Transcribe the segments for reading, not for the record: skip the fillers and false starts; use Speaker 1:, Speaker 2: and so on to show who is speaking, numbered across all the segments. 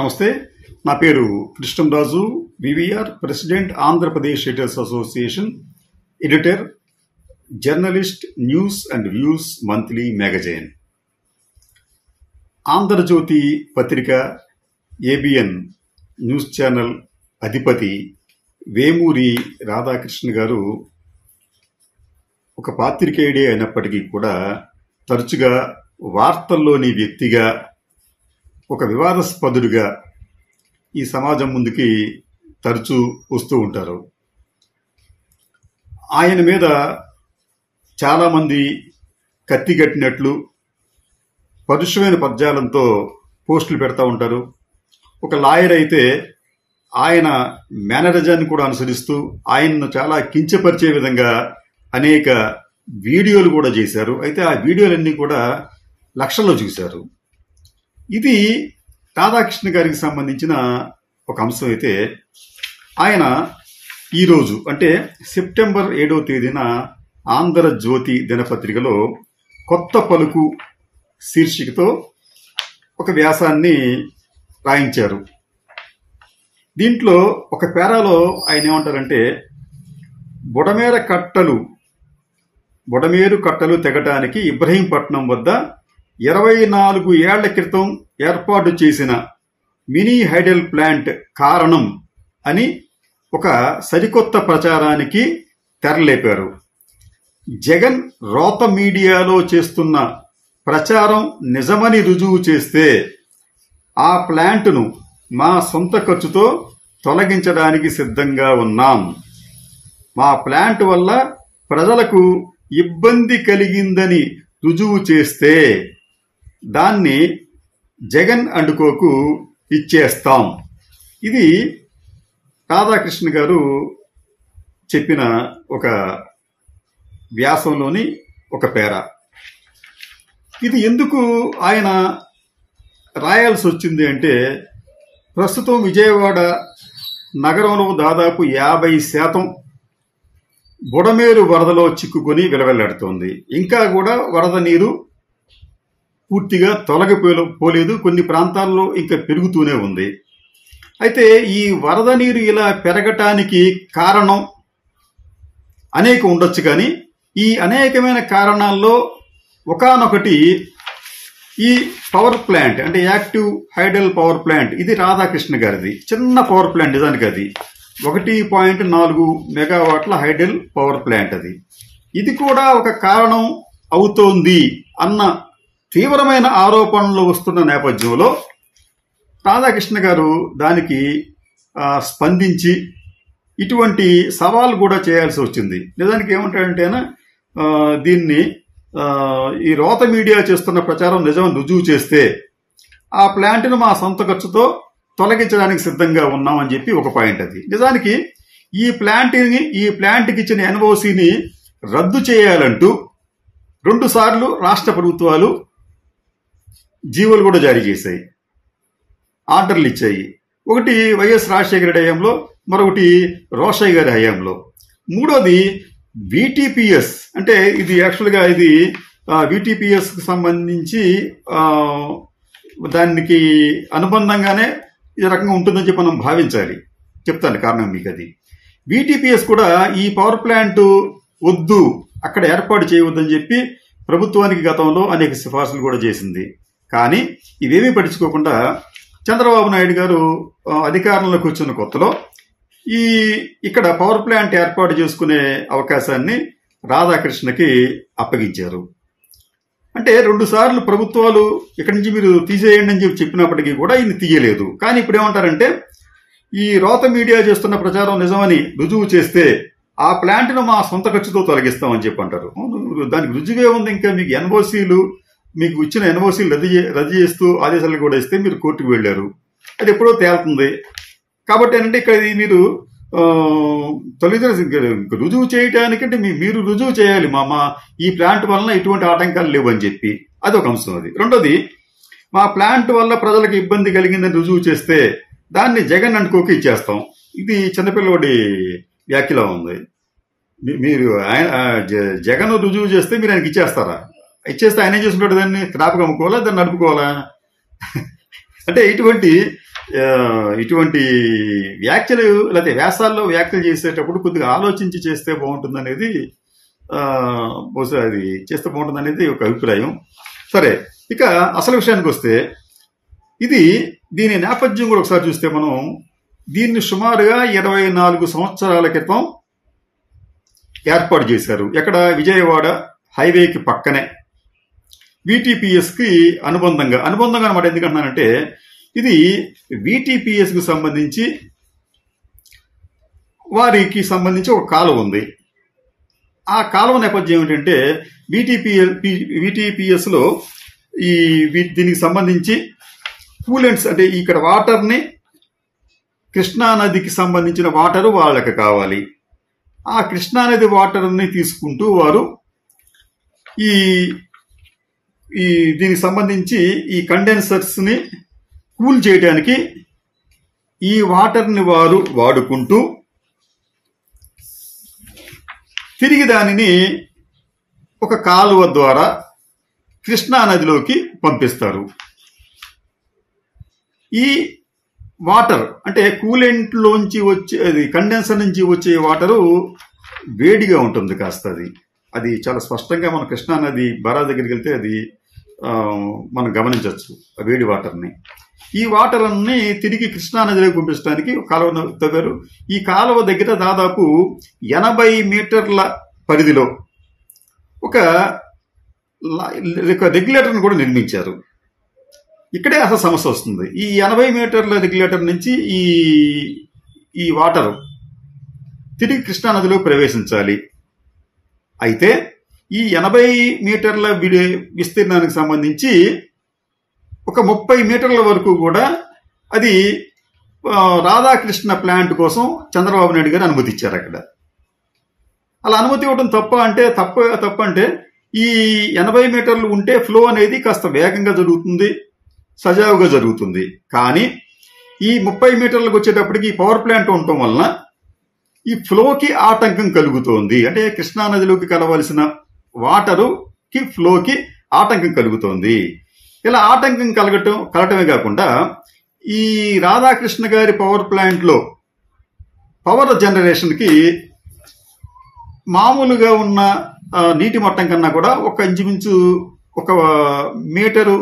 Speaker 1: నమస్తే. నా పేరు Krishnamraju, VVR, president, Andhra Pradesh editors association, editor, journalist, news and views monthly magazine. Andhra Jyothy పత్రిక, ఏబిఎన్ న్యూస్ ఛానల్ అధిపతి వేమూరి రాధాకృష్ణ గారు ఒక పాత్రికేయుడే అయినప్పటికీ కూడా తరచుగా వార్తల్లోని వ్యక్తిగా, ఒక వివాదాస్పదుడిగా ఈ సమాజం ముందుకి తరచూ వస్తూ ఉంటారు. ఆయన మీద చాలామంది కత్తిగట్టినట్లు పరుషమైన పద్యాలంతో పోస్టులు పెడతా ఉంటారు. ఒక లాయర్ అయితే ఆయన మేనరిజాన్ని కూడా అనుసరిస్తూ ఆయన్ను చాలా కించపరిచే విధంగా అనేక వీడియోలు కూడా చేశారు. అయితే ఆ వీడియోలన్నీ కూడా లక్షల్లో చూశారు. ఇది రాధాకృష్ణ గారికి సంబంధించిన ఒక అంశం. అయితే ఆయన ఈరోజు అంటే సెప్టెంబర్ 7వ తేదీన ఆంధ్రజ్యోతి దినపత్రికలో కొత్త పలుకు శీర్షికతో ఒక వ్యాసాన్ని రాయించారు. దీంట్లో ఒక పేరాలో ఆయన ఏమంటారంటే, బుడమేరు కట్టలు తెగటానికి ఇబ్రహీంపట్నం వద్ద 24 ఏళ్ల క్రితం ఏర్పాటు చేసిన మినీ హైడల్ ప్లాంట్ కారణం అని ఒక సరికొత్త ప్రచారానికి తెరలేపారు. జగన్ రోత మీడియాలో చేస్తున్న ప్రచారం నిజమని రుజువు చేస్తే ఆ ప్లాంటును మా సొంత ఖర్చుతో తొలగించడానికి సిద్ధంగా ఉన్నాం. మా ప్లాంట్ వల్ల ప్రజలకు ఇబ్బంది కలిగిందని రుజువు చేస్తే దాన్ని జగన్ అండుకోకు ఇచ్చేస్తాం. ఇది రాధాకృష్ణ గారు చెప్పిన ఒక వ్యాసంలోని ఒక పేర. ఇది ఎందుకు ఆయన రాయాల్సి వచ్చింది అంటే, ప్రస్తుతం విజయవాడ నగరంలో దాదాపు 50% బుడమేరు వరదలో చిక్కుకొని విలవెల్లాడుతోంది. ఇంకా కూడా వరద నీరు పూర్తిగా తొలగిపోలేదు. కొన్ని ప్రాంతాల్లో ఇంకా పెరుగుతూనే ఉంది. అయితే ఈ వరద నీరు ఇలా పెరగటానికి కారణం అనేక ఉండొచ్చు. కానీ ఈ అనేకమైన కారణాల్లో ఒకానొకటి ఈ పవర్ ప్లాంట్ అంటే యాక్టివ్ హైడల్ పవర్ ప్లాంట్, ఇది రాధాకృష్ణ గారిది చిన్న పవర్ ప్లాంట్. నిజానికి అది 1.4 మెగావాట్ల హైడల్ పవర్ ప్లాంట్. ఇది కూడా ఒక కారణం అవుతోంది అన్న తీవ్రమైన ఆరోపణలు వస్తున్న నేపథ్యంలో రాధాకృష్ణ గారు దానికి స్పందించి ఇటువంటి సవాల్ కూడా చేయాల్సి వచ్చింది. నిజానికి ఏమంటాడంటేనా, దీన్ని ఈ రోత మీడియా చేస్తున్న ప్రచారం నిజం రుజువు చేస్తే ఆ ప్లాంట్ను మా సొంత ఖర్చుతో తొలగించడానికి సిద్ధంగా ఉన్నామని చెప్పి ఒక పాయింట్. అది నిజానికి ఈ ప్లాంట్కి ఇచ్చిన ఎన్ఓసిని రద్దు చేయాలంటూ 2 సార్లు రాష్ట్ర ప్రభుత్వాలు జీవోలు కూడా జారీ చేశాయి, ఆర్డర్లు ఇచ్చాయి. ఒకటి వైఎస్ రాజశేఖర రెడ్డి హయాంలో, మరొకటి రోషయ్య గారి హయాంలో. మూడోది విటిపిఎస్ అంటే ఇది యాక్చువల్గా ఇది విటిపిఎస్ కు సంబంధించి దానికి అనుబంధంగానే ఈ రకంగా ఉంటుందని చెప్పి మనం భావించాలి. చెప్తాను కారణం మీకు. అది విటిపిఎస్ కూడా ఈ పవర్ ప్లాంట్ వద్దు, అక్కడ ఏర్పాటు చేయవద్దని చెప్పి ప్రభుత్వానికి గతంలో అనేక సిఫార్సులు కూడా చేసింది. కానీ ఇవేమీ పట్టించుకోకుండా చంద్రబాబు నాయుడు గారు అధికారంలోకి వచ్చిన కొత్తలో ఇక్కడ పవర్ ప్లాంట్ ఏర్పాటు చేసుకునే అవకాశాన్ని రాధాకృష్ణకి అప్పగించారు. అంటే 2 సార్లు ప్రభుత్వాలు ఇక్కడి నుంచి మీరు తీసేయండి అని చెప్పినప్పటికీ కూడా ఈయన తీయలేదు. కానీ ఇప్పుడు ఏమంటారంటే, ఈ రోత మీడియా చేస్తున్న ప్రచారం నిజమని రుజువు చేస్తే ఆ ప్లాంట్ను మా సొంత ఖర్చుతో తొలగిస్తామని చెప్పి అంటారు. దానికి రుజువే ఉంది. ఇంకా మీకు ఇచ్చిన ఎన్ఓసీలు రద్దు చేస్తూ ఆదేశాలు కూడా ఇస్తే మీరు కోర్టుకు వెళ్లారు. అది ఎప్పుడో తేలుతుంది. కాబట్టి ఏంటంటే ఇక్కడ మీరు రుజువు చేయటానికంటే మీరు రుజువు చేయాలి, ఈ ప్లాంట్ వలన ఎటువంటి ఆటంకాలు లేవని చెప్పి. అది ఒక అంశం. అది రెండోది, మా ప్లాంట్ వల్ల ప్రజలకు ఇబ్బంది కలిగిందని రుజువు చేస్తే దాన్ని జగన్ అండుకోకి ఇచ్చేస్తాం. ఇది చిన్నపిల్లవాడి వ్యాఖ్యలా ఉంది. మీరు జగన్ రుజువు చేస్తే మీరు ఆయనకి ఇచ్చేస్తారా? ఇచ్చేస్తే ఆయన ఏం చేసుకుంటాడు? దాన్ని క్రాప్గా అమ్ముకోవాలా, దాన్ని నడుపుకోవాలా? అంటే ఇటువంటి ఇటువంటి వ్యాఖ్యలు లేకపోతే వ్యాసాల్లో వ్యాఖ్యలు చేసేటప్పుడు కొద్దిగా ఆలోచించి చేస్తే బాగుంటుంది అనేది బహుశా అది చేస్తే బాగుంటుంది అనేది ఒక అభిప్రాయం. సరే, ఇక అసలు విషయానికి వస్తే దీని నేపథ్యం కూడా ఒకసారి చూస్తే మనం దీన్ని సుమారుగా 24 సంవత్సరాల క్రితం ఏర్పాటు చేశారు. ఎక్కడ? విజయవాడ హైవేకి పక్కనే VTPSకి అనుబంధంగా అనమాట. ఎందుకంటున్నానంటే ఇది VTPSకు సంబంధించి వారికి సంబంధించి ఒక కాలువ ఉంది. ఆ కాలువ నేపథ్యం ఏమిటంటే VTPSలో దీనికి సంబంధించి కూలెంట్స్, అంటే ఇక్కడ వాటర్ని కృష్ణానదికి సంబంధించిన వాటరు వాళ్ళకి కావాలి. ఆ కృష్ణానది వాటర్ని తీసుకుంటూ వారు దీనికి సంబంధించి ఈ కండెన్సర్స్ని కూల్ చేయడానికి ఈ వాటర్ని వారు వాడుకుంటూ తిరిగి దానిని ఒక కాలువ ద్వారా కృష్ణానదిలోకి పంపిస్తారు. ఈ వాటర్ అంటే కూలెంట్లోంచి వచ్చే కండెన్సర్ నుంచి వచ్చే వాటరు వేడిగా ఉంటుంది కాస్త. అది చాలా స్పష్టంగా మన కృష్ణానది బరా దగ్గరికి వెళ్తే అది మనం గమనించవచ్చు ఆ వేడి వాటర్ని. ఈ వాటర్ అన్ని తిరిగి కృష్ణానదిలోకి పంపించడానికి కాలువను తవ్వారు. ఈ కాలువ దగ్గర దాదాపు 80 మీటర్ల పరిధిలో ఒక రెగ్యులేటర్ను కూడా నిర్మించారు. ఇక్కడే అసలు సమస్య వస్తుంది. ఈ 80 మీటర్ల రెగ్యులేటర్ నుంచి ఈ వాటర్ తిరిగి కృష్ణానదిలో ప్రవేశించాలి. అయితే ఈ 80 మీటర్ల విస్తీర్ణానికి సంబంధించి ఒక 30 మీటర్ల వరకు కూడా అది రాధాకృష్ణ ప్లాంట్ కోసం చంద్రబాబు నాయుడు గారు అనుమతి ఇచ్చారు. అక్కడ అలా అనుమతి ఇవ్వడం తప్పు అంటే ఈ 80 మీటర్లు ఉంటే ఫ్లో అనేది కాస్త వేగంగా జరుగుతుంది, సజావుగా జరుగుతుంది. కానీ ఈ 30 మీటర్లకు వచ్చేటప్పటికి పవర్ ప్లాంట్ ఉండటం వలన ఈ ఫ్లోకి ఆటంకం కలుగుతోంది. అంటే కృష్ణానదిలోకి కలవలసిన వాటరుకి ఫ్లోకి ఆటంకం కలుగుతోంది. ఇలా ఆటంకం కలగటమే కాకుండా ఈ రాధాకృష్ణ గారి పవర్ ప్లాంట్లో పవర్ జనరేషన్కి మామూలుగా ఉన్న నీటి మట్టం కన్నా కూడా ఇంచుమించు 1 మీటరు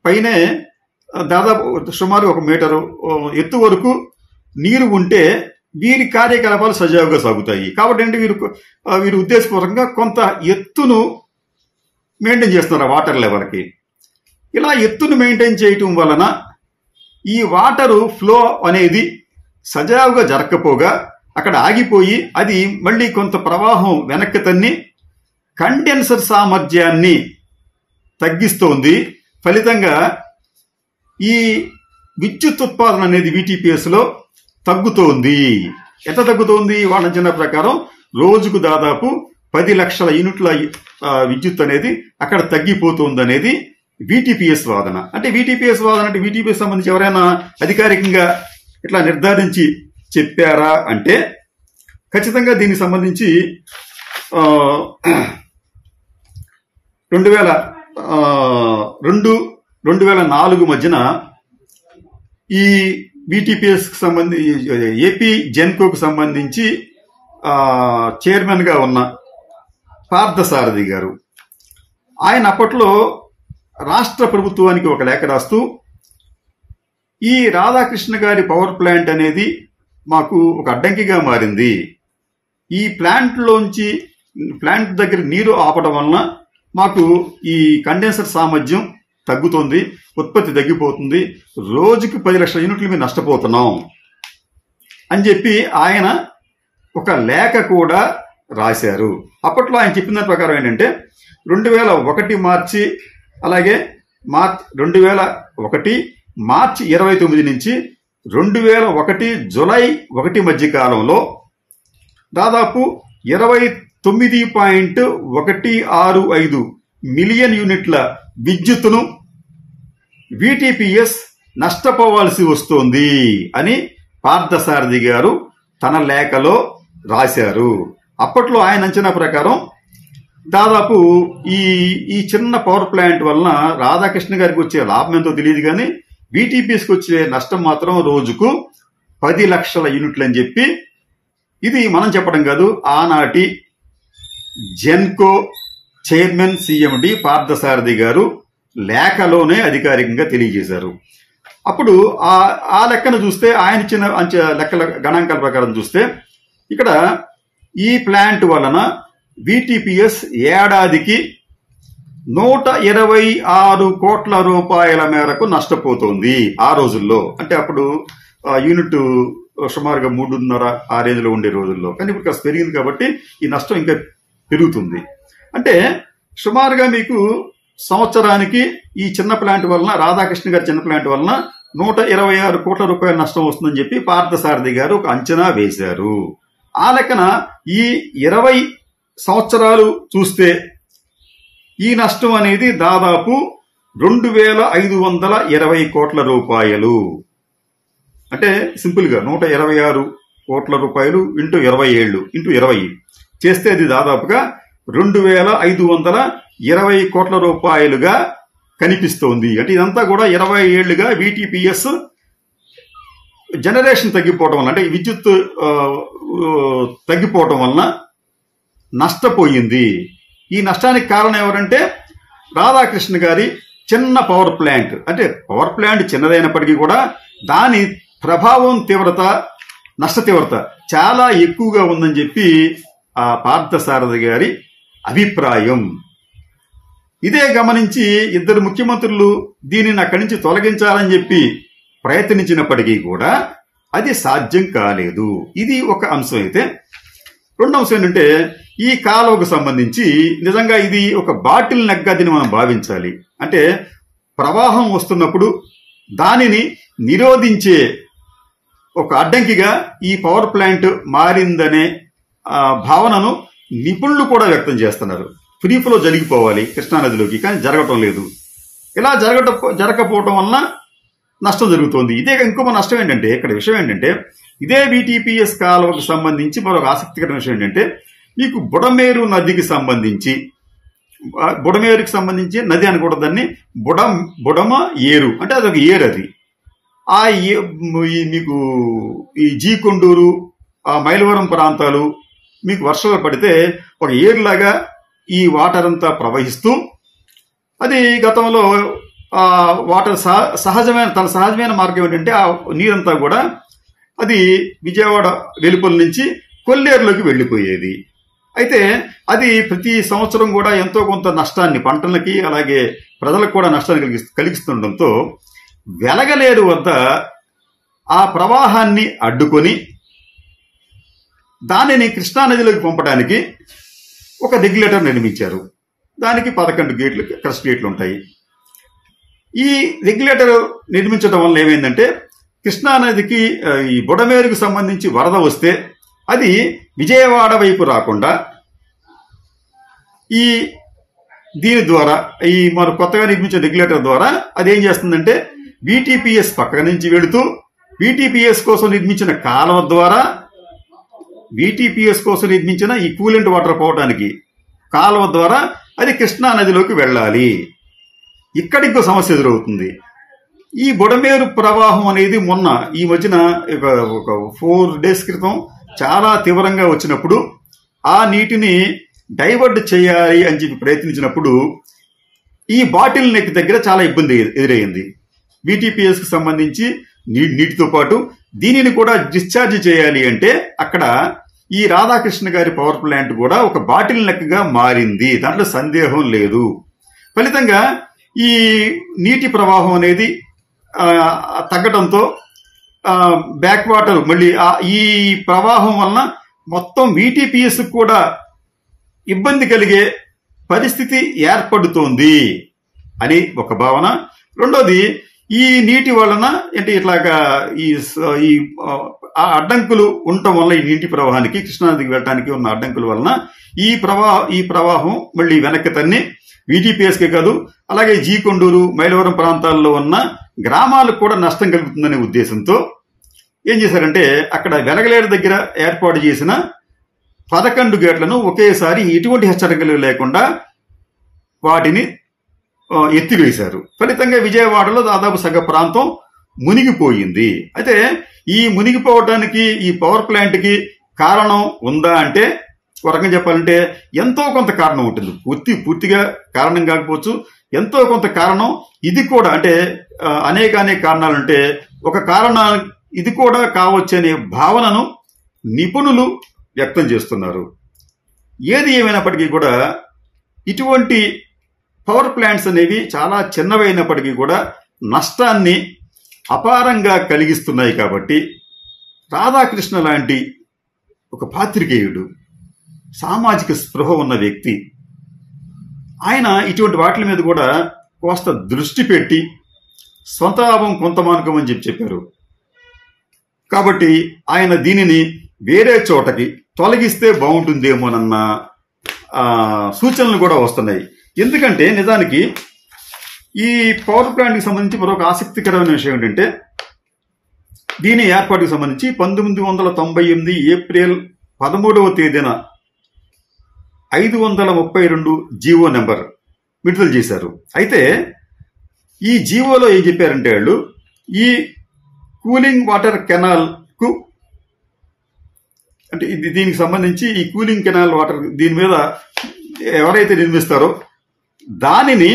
Speaker 1: పైనే, దాదాపు సుమారు 1 మీటరు ఎత్తు వరకు నీరు ఉంటే వీరి కార్యకలాపాలు సజావుగా సాగుతాయి. కాబట్టి అంటే వీరు ఉద్దేశపూర్వకంగా కొంత ఎత్తును మెయింటైన్ చేస్తున్నారు వాటర్ లెవెల్కి. ఇలా ఎత్తును మెయింటైన్ చేయటం వలన ఈ వాటరు ఫ్లో అనేది సజావుగా జరగకపోగా అక్కడ ఆగిపోయి అది మళ్ళీ కొంత ప్రవాహం వెనక్కి తన్ని కండెన్సర్ సామర్థ్యాన్ని తగ్గిస్తోంది. ఫలితంగా ఈ విద్యుత్ ఉత్పాదన అనేది VTPSలో తగ్గుతోంది. ఎంత తగ్గుతోంది? వాళ్ళ అంచనా ప్రకారం రోజుకు దాదాపు 10 లక్షల యూనిట్ల విద్యుత్ అనేది అక్కడ తగ్గిపోతుంది అనేది VTPS వాదన. అంటే VTPS సంబంధించి ఎవరైనా అధికారికంగా ఇట్లా నిర్ధారించి చెప్పారా అంటే ఖచ్చితంగా దీనికి సంబంధించి 2002-2004 మధ్యన ఈ VTPSకి సంబంధించి ఏపీ జెన్కోకు సంబంధించి చైర్మన్గా ఉన్న పార్థసారథి గారు, ఆయన అప్పట్లో రాష్ట్ర ప్రభుత్వానికి ఒక లేఖ రాస్తూ ఈ రాధాకృష్ణ గారి పవర్ ప్లాంట్ అనేది మాకు ఒక అడ్డంకిగా మారింది. ఈ ప్లాంట్ దగ్గర నీరు ఆపడం వలన మాకు ఈ కండెన్సర్ సామర్థ్యం తగ్గుతుంది, ఉత్పత్తి తగ్గిపోతుంది, రోజుకి 10 లక్షల యూనిట్లు మేము నష్టపోతున్నాం అని చెప్పి ఆయన ఒక లేఖ కూడా రాశారు. అప్పట్లో ఆయన చెప్పిన దాని ప్రకారం ఏంటంటే 2001 మార్చి, అలాగే 2001 మార్చి 29 నుంచి 2001 జులై 1 మధ్య కాలంలో దాదాపు 29.165 మిలియన్ యూనిట్ల విద్యుత్తును VTPS నష్టపోవాల్సి వస్తోంది అని పార్థసారథి గారు తన లేఖలో రాశారు. అప్పట్లో ఆయన అంచనా ప్రకారం దాదాపు ఈ చిన్న పవర్ ప్లాంట్ వలన రాధాకృష్ణ గారికి వచ్చే లాభం ఎంతో తెలియదు, కానీ వీటీపీఎస్కి వచ్చే నష్టం మాత్రం రోజుకు 10 లక్షల యూనిట్లు అని చెప్పి, ఇది మనం చెప్పడం కాదు, ఆనాటి జెన్కో చైర్మన్ సిఎండి పార్థసారథి గారు లేఖలోనే అధికారికంగా తెలియజేశారు. అప్పుడు ఆ లెక్కను చూస్తే, ఆయన ఇచ్చిన లెక్కల గణాంకాల ప్రకారం చూస్తే, ఇక్కడ ఈ ప్లాంట్ వలన వీటీపీఎస్ ఏడాదికి 126 కోట్ల రూపాయల మేరకు నష్టపోతోంది ఆ రోజుల్లో. అంటే అప్పుడు యూనిట్ సుమారుగా 3.5 ఆ రేంజ్లో ఉండే రోజుల్లో. కానీ ఇప్పుడు కాస్త పెరిగింది కాబట్టి ఈ నష్టం ఇంకా పెరుగుతుంది. అంటే సుమారుగా మీకు సంవత్సరానికి ఈ చిన్న ప్లాంట్ వలన, రాధాకృష్ణ గారి చిన్న ప్లాంట్ వలన 126 కోట్ల రూపాయల నష్టం వస్తుందని చెప్పి పార్థసారథి గారు ఒక అంచనా వేశారు. ఆ లెక్కన ఈ 20 సంవత్సరాలు చూస్తే ఈ నష్టం అనేది దాదాపు 2520 కోట్ల రూపాయలు. అంటే సింపుల్ గా 126 కోట్ల రూపాయలు ఇంటూ 20 ఏళ్ళు ఇంటూ 20 చేస్తే అది దాదాపుగా 2520 కోట్ల రూపాయలుగా కనిపిస్తోంది. అంటే ఇదంతా కూడా 20 ఏళ్లుగా వీటీపీఎస్ జనరేషన్ తగ్గిపోవటం వల్ల, అంటే విద్యుత్ తగ్గిపోవటం వలన నష్టపోయింది. ఈ నష్టానికి కారణం ఎవరంటే రాధాకృష్ణ గారి చిన్న పవర్ ప్లాంట్. అంటే పవర్ ప్లాంట్ చిన్నదైనప్పటికీ కూడా దాని ప్రభావం తీవ్రత, నష్ట తీవ్రత చాలా ఎక్కువగా ఉందని చెప్పి ఆ పార్థసారథి గారి అభిప్రాయం. ఇదే గమనించి ఇద్దరు ముఖ్యమంత్రులు దీనిని అక్కడి నుంచి తొలగించాలని చెప్పి ప్రయత్నించినప్పటికీ కూడా అది సాధ్యం కాలేదు. ఇది ఒక అంశం. అయితే రెండో అంశం ఏంటంటే ఈ కాలువకు సంబంధించి నిజంగా ఇది ఒక బాటిల్ నెక్ అని మనం భావించాలి. అంటే ప్రవాహం వస్తున్నప్పుడు దానిని నిరోధించే ఒక అడ్డంకిగా ఈ పవర్ ప్లాంట్ మారిందనే భావనను నిపుణులు కూడా వ్యక్తం చేస్తున్నారు. ఫ్రీ ఫ్లో జరిగిపోవాలి కృష్ణానదిలోకి, కానీ జరగటం లేదు. ఇలా జరగకపోవటం వలన నష్టం జరుగుతోంది. ఇదే ఇంకొక నష్టం ఏంటంటే, ఇక్కడ విషయం ఏంటంటే, ఇదే వీటీపీఎస్ కాలువకు సంబంధించి మరొక ఆసక్తికరమైన విషయం ఏంటంటే, మీకు బుడమేరు నదికి సంబంధించి, బుడమేరుకి సంబంధించి నది అనకూడదాన్ని, బుడమ ఏరు అంటే అదొక ఏరు. అది మీకు ఈ జీకొండూరు, ఆ మైలవరం ప్రాంతాలు మీకు వర్షాలు పడితే ఒక ఏరులాగా ఈ వాటర్ అంతా ప్రవహిస్తూ, అది గతంలో వాటర్ తన సహజమైన మార్గం ఏంటంటే ఆ నీరంతా కూడా అది విజయవాడ వెలుపల నుంచి కొల్లేరులోకి వెళ్ళిపోయేది. అయితే అది ప్రతి సంవత్సరం కూడా ఎంతో కొంత నష్టాన్ని పంటలకి అలాగే ప్రజలకు కూడా నష్టాన్ని కలిగిస్తుండటంతో వెలగలేరు వద్ద ఆ ప్రవాహాన్ని అడ్డుకొని దానిని కృష్ణానదిలోకి పంపడానికి ఒక రెగ్యులేటర్ నిర్మించారు. దానికి 11 గేట్లు, క్రస్ట్ గేట్లు ఉంటాయి. ఈ రెగ్యులేటర్ నిర్మించడం వల్ల ఏమైందంటే, కృష్ణానదికి ఈ బుడమేరుకు సంబంధించి వరద వస్తే అది విజయవాడ వైపు రాకుండా దీని ద్వారా, ఈ మన కొత్తగా నిర్మించిన రెగ్యులేటర్ ద్వారా అదేం చేస్తుందంటే, వీటీపీఎస్ పక్క నుంచి వెళుతూ వీటీపీఎస్ కోసం నిర్మించిన కాలువ ద్వారా, వీటీపీఎస్ కోసం నిర్మించిన ఈ కూలెంట్ వాటర్ పోవడానికి కాలువ ద్వారా అది కృష్ణా నదిలోకి వెళ్ళాలి. ఇక్కడ ఇంకో సమస్య ఎదురవుతుంది. ఈ బుడమేరు ప్రవాహం అనేది మొన్న ఈ మధ్యన ఒక 4 days క్రితం చాలా తీవ్రంగా వచ్చినప్పుడు ఆ నీటిని డైవర్ట్ చేయాలి అని చెప్పి ప్రయత్నించినప్పుడు ఈ బాటిల్ నెక్ దగ్గర చాలా ఇబ్బంది ఎదురైంది. వీటీపీఎస్ కి సంబంధించి నీటితో పాటు దీనిని కూడా డిశ్చార్జ్ చేయాలి అంటే అక్కడ ఈ రాధాకృష్ణ గారి పవర్ ప్లాంట్ కూడా ఒక బాటిల్ నెక్ గా మారింది. దాంట్లో సందేహం లేదు. ఫలితంగా ఈ నీటి ప్రవాహం అనేది తగ్గడంతో బ్యాక్ వాటర్ మళ్ళీ ఈ ప్రవాహం వలన మొత్తం వీటీపీఎస్ కూడా ఇబ్బంది కలిగే పరిస్థితి ఏర్పడుతోంది అని ఒక భావన. రెండోది, ఈ నీటి వలన అంటే ఇట్లాగా ఈ అడ్డంకులు ఉండటం వల్ల ఈ నీటి ప్రవాహానికి, కృష్ణానదికి వెళ్ళడానికి ఉన్న అడ్డంకుల వలన ఈ ప్రవాహం మళ్ళీ వెనక్కి తన్ని వీటీపీఎస్కే కాదు అలాగే జీకొండూరు, మైలవరం ప్రాంతాల్లో ఉన్న గ్రామాలకు కూడా నష్టం కలుగుతుందనే ఉద్దేశంతో ఏం చేశారంటే, అక్కడ వెలగలేరు దగ్గర ఏర్పాటు చేసిన 11 గేట్లను ఒకేసారి ఎటువంటి హెచ్చరికలు లేకుండా వాటిని ఎత్తివేశారు. ఫలితంగా విజయవాడలో దాదాపు సగ ప్రాంతం మునిగిపోయింది. అయితే ఈ మునిగిపోవడానికి ఈ పవర్ ప్లాంట్ కి కారణం ఉందా అంటే ఒక రకంగా చెప్పాలంటే ఎంతో కొంత కారణం ఉంటుంది. పూర్తిగా కారణం కాకపోవచ్చు, ఎంతో కొంత కారణం ఇది కూడా. అంటే అనేక కారణాలు అంటే ఒక కారణం ఇది కూడా కావచ్చనే భావనను నిపుణులు వ్యక్తం చేస్తున్నారు. ఏది ఏమైనప్పటికీ కూడా ఇటువంటి పవర్ ప్లాంట్స్ అనేవి చాలా చిన్నవైనప్పటికీ కూడా నష్టాన్ని అపారంగా కలిగిస్తున్నాయి. కాబట్టి రాధాకృష్ణ లాంటి ఒక పాత్రికేయుడు, సామాజిక స్పృహ ఉన్న వ్యక్తి, ఆయన ఇటువంటి వాటి మీద కూడా కోస్త దృష్టి పెట్టి స్వంత లాభం కొంత మానుకం అని చెప్పారు. కాబట్టి ఆయన దీనిని వేరే చోటకి తొలగిస్తే బాగుంటుందేమోనన్న సూచనలు కూడా వస్తున్నాయి. ఎందుకంటే నిజానికి ఈ పవర్ ప్లాంట్కి సంబంధించి మరొక ఆసక్తికరమైన విషయం ఏంటంటే దీని ఏర్పాటుకు సంబంధించి 1998 ఏప్రిల్ 13వ తేదీన 532 జీవో నెంబర్ విడుదల చేశారు. అయితే ఈ జీవోలో ఏం చెప్పారంటే వాళ్ళు ఈ కూలింగ్ వాటర్ కెనాల్ కు అంటే దీనికి సంబంధించి ఈ కూలింగ్ కెనాల్ వాటర్ దీని మీద ఎవరైతే నిర్మిస్తారో దానిని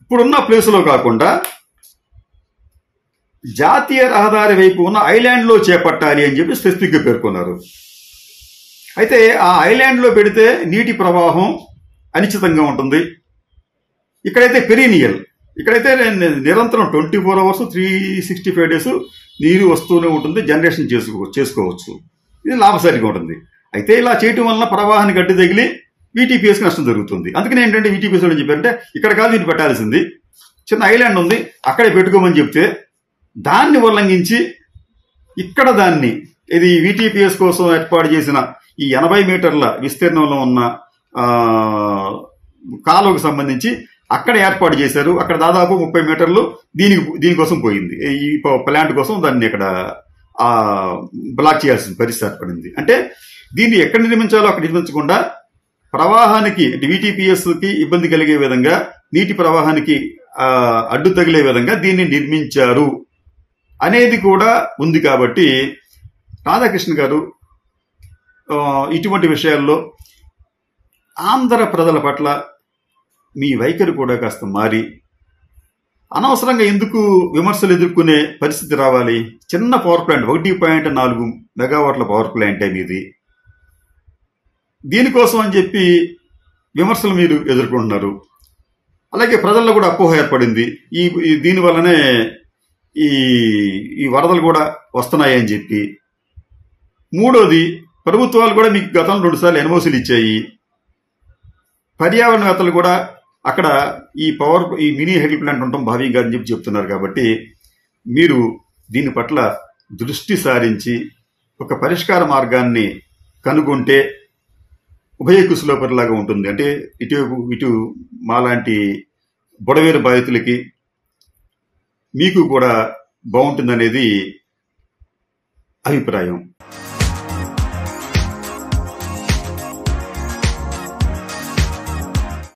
Speaker 1: ఇప్పుడున్న ప్లేసులో కాకుండా జాతీయ రహదారి వైపు ఉన్న ఐలాండ్లో చేపట్టాలి అని చెప్పి స్పెసిఫిక్గా పేర్కొన్నారు. అయితే ఆ ఐలాండ్లో పెడితే నీటి ప్రవాహం అనిశ్చితంగా ఉంటుంది. ఇక్కడైతే పెరీనియల్, ఇక్కడైతే నిరంతరం 24 అవర్స్ 365 డేస్ నీరు వస్తూనే ఉంటుంది, జనరేషన్ చేసుకోవచ్చు. ఇది లాభసాటిగా ఉంటుంది. అయితే ఇలా చేయటం వలన ప్రవాహానికి గడ్డి తగిలి వీటీపీఎస్కి నష్టం జరుగుతుంది. అందుకని ఏంటంటే వీటీపీఎస్ ఏం చెప్పారంటే ఇక్కడ కాదు దీన్ని పెట్టాల్సింది, చిన్న ఐలాండ్ ఉంది అక్కడే పెట్టుకోమని చెప్తే దాన్ని ఉల్లంఘించి ఇక్కడ దాన్ని ఇది వీటీపీఎస్ కోసం ఏర్పాటు చేసిన ఈ 80 మీటర్ల విస్తీర్ణంలో ఉన్న కాలువకు సంబంధించి అక్కడ ఏర్పాటు చేశారు. అక్కడ దాదాపు 30 మీటర్లు దీనికోసం పోయింది. ఈ ప్లాంట్ కోసం దాన్ని ఇక్కడ బ్లాక్ చేయాల్సిన పరిస్థితి ఏర్పడింది. అంటే దీన్ని ఎక్కడ నిర్మించాలో అక్కడ నిర్మించకుండా ప్రవాహానికి వీటీపీఎస్ కి ఇబ్బంది కలిగే విధంగా, నీటి ప్రవాహానికి అడ్డు తగిలే విధంగా దీన్ని నిర్మించారు అనేది కూడా ఉంది. కాబట్టి రాధాకృష్ణ గారు ఇటువంటి విషయాల్లో ఆంధ్ర ప్రజల పట్ల మీ వైఖరి కూడా కాస్త మారి అనవసరంగా ఎందుకు విమర్శలు ఎదుర్కొనే పరిస్థితి రావాలి? చిన్న పవర్ ప్లాంట్ 1.4 మెగావాట్ల పవర్ ప్లాంట్ మీది, దీనికోసం అని చెప్పి విమర్శలు మీరు ఎదుర్కొంటున్నారు. అలాగే ప్రజల్లో కూడా అపోహ ఏర్పడింది, దీని వల్లనే ఈ వరదలు కూడా వస్తున్నాయని చెప్పి. మూడోది, ప్రభుత్వాలు కూడా మీకు గతంలో 2 సార్లు ఎన్ఓసీలు ఇచ్చాయి. పర్యావరణవేత్తలు కూడా అక్కడ ఈ మినీ హైడ్రో ప్లాంట్ ఉండటం భావ్యంగా అని చెప్పి చెప్తున్నారు. కాబట్టి మీరు దీని పట్ల దృష్టి సారించి ఒక పరిష్కార మార్గాన్ని కనుగొంటే ఉభయ కుశలోపరిలాగా ఉంటుంది. అంటే ఇటు మాలాంటి బుడవేరు బాధితులకి మీకు కూడా బాగుంటుందనేది అభిప్రాయం.